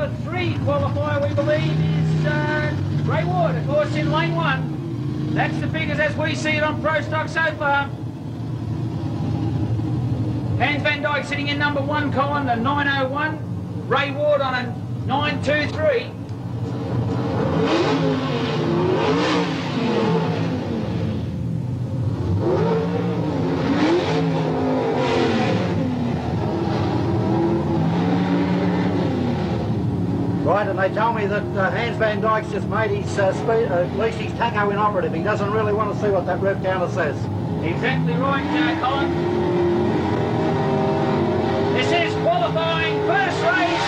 number 3 qualifier, we believe, is Ray Ward, of course, in lane 1. That's the figures as we see it on Pro Stock so far. Hans van Dyke sitting in number 1 column, the 901. Ray Ward on a 923. Right, and they tell me that Hans van Dyke's just made his at least his taco inoperative. He doesn't really want to see what that rev counter says. Exactly right, Colin. This is qualifying first race.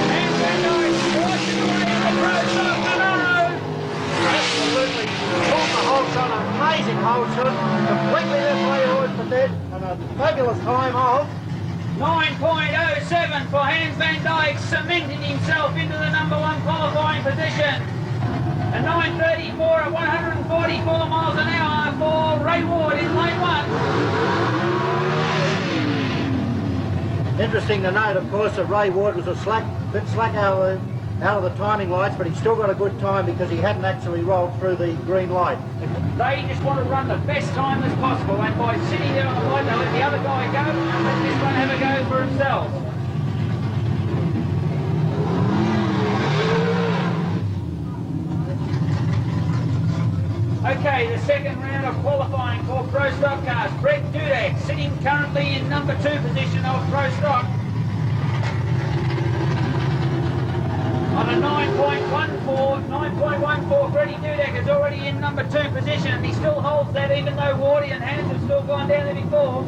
Hans van Dyke watching away in the Pro Stock tomorrow. Absolutely caught the horse on an amazing hole shoot. Completely this way always for dead, and a fabulous time of 9.07 for Hans van Dyke, cementing himself into the number 1 qualifying position. A 9.34 at 144 miles an hour for Ray Ward in lane 1. Interesting to note, of course, that Ray Ward was a bit slack out of the timing lights, but he still got a good time because he hadn't actually rolled through the green light. They just want to run the best time as possible, and by sitting there on the light, they let the other guy go and let this one have a go for himself. Okay, the second round of qualifying for Pro Stock cars. Brett Dudek sitting currently in number 2 position of Pro Stock. On a 9.14, Freddie Dudek is already in number 2 position, and he still holds that even though Wardy and Hans have still gone down there before.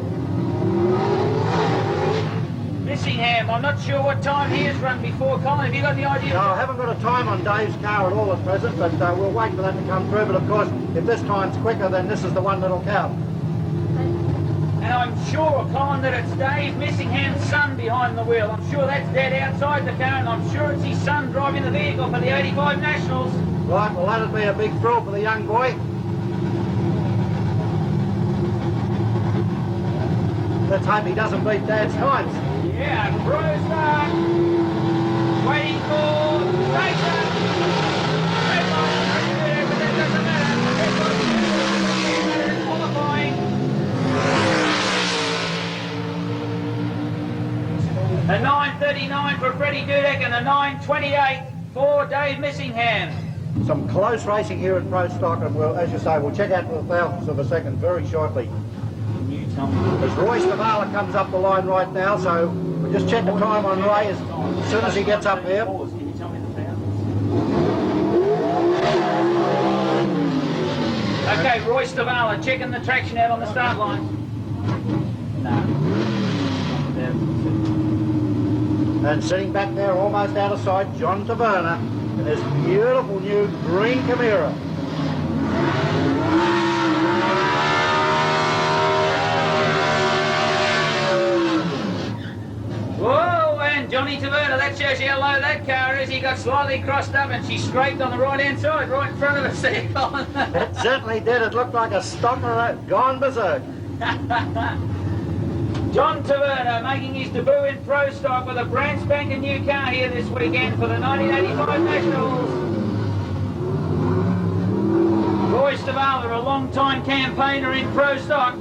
Missingham, I'm not sure what time he has run before. Colin, have you got any idea? No, I haven't got a time on Dave's car at all at present, but we'll wait for that to come through. But of course, if this time's quicker, then this is the one that'll count. And I'm sure, Colin, that it's Dave Missingham's son behind the wheel. I'm sure that's dead outside the car, and I'm sure it's his son driving the vehicle for the 85 Nationals. Right, well, that'd be a big thrill for the young boy. Let's hope he doesn't beat Dad's times. Yeah, Pro Stock. Waiting for Racer. Red line, but that doesn't matter. Qualifying. A 9.39 for Freddie Dudek and a 9.28 for Dave Missingham. Some close racing here at Pro Stock, and we'll, as you say, we'll check out for the thousandths of a second very shortly. Can you tell me? As Roy Stavala comes up the line right now, so we'll just check the time on Ray as soon as he gets up here. Can you tell me the thousandths? Okay, Roy Stavala checking the traction out on the start line. No. And sitting back there almost out of sight, John Taverner in his beautiful new green Camaro. Whoa, and Johnny Taverner, that shows you how low that car is. He got slightly crossed up and she scraped on the right-hand side, right in front of us there, Colin. It certainly did. It looked like a stocker gone berserk. John Taverner making his debut in Pro Stock with a brand spanking new car here this weekend for the 1985 Nationals. Roy Stavala, a long-time campaigner in Pro Stock.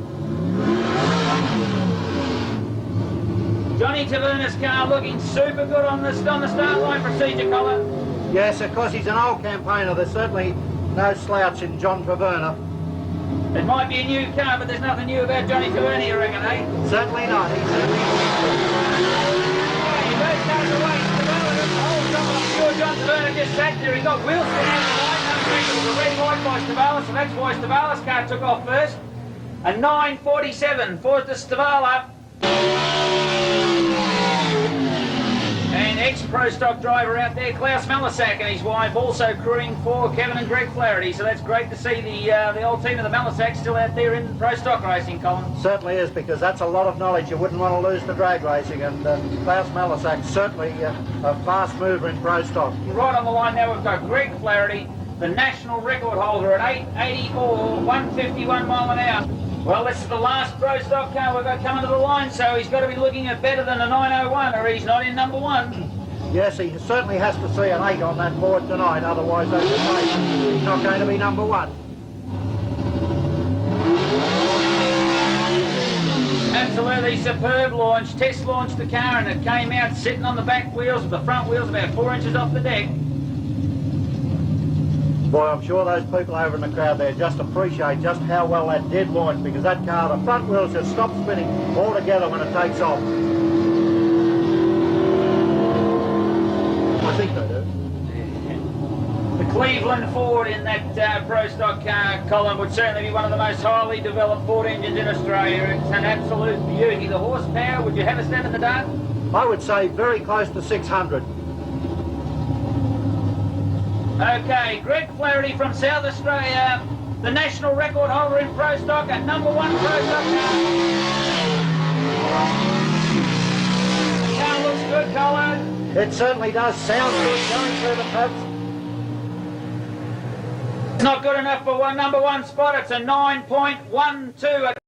Johnny Taverner's car looking super good on the start line procedure, Colin. Yes, of course, he's an old campaigner. There's certainly no slouch in John Taverner. It might be a new car, but there's nothing new about Johnny Taverner, you reckon, eh? Certainly not. He certainly He goes down the way. Taverner doesn't hold something. I'm sure John Taverner just sat there. He got wheels spin out of the line. No, it was a red light by Stavala, so that's why Stavala's car took off first. A 9.47 for the Stavala. And ex-Pro Stock driver out there, Klaus Malisak, and his wife also crewing for Kevin and Greg Flaherty. So that's great to see the old team of the Malisaks still out there in Pro Stock racing, Colin. certainly is, because that's a lot of knowledge. You wouldn't want to lose to drag racing, and Klaus Malisak certainly a fast mover in Pro Stock. Right on the line now, we've got Greg Flaherty, the national record holder at 8.84, 151 mile an hour. Well, this is the last pro stock car we've got coming to the line, so he's got to be looking at better than a 901 or he's not in number one. Yes, he certainly has to see an 8 on that board tonight, otherwise that's a case. He's not going to be number one. Absolutely superb launch. Test launched the car and it came out sitting on the back wheels with the front wheels about 4 inches off the deck. Boy, I'm sure those people over in the crowd there just appreciate just how well that did launch, because that car, the front wheels just stop spinning altogether when it takes off. I think they do. The Cleveland Ford in that pro stock car, Colin, would certainly be one of the most highly developed Ford engines in Australia. It's an absolute beauty. The horsepower, would you have us stand in the dark? I would say very close to 600. Okay, Greg Flaherty from South Australia, the national record holder in pro stock, a number one pro stock car. The car looks good, Colin. It certainly does sound good going through the pits. It's not good enough for one number one spot. It's a 9.12.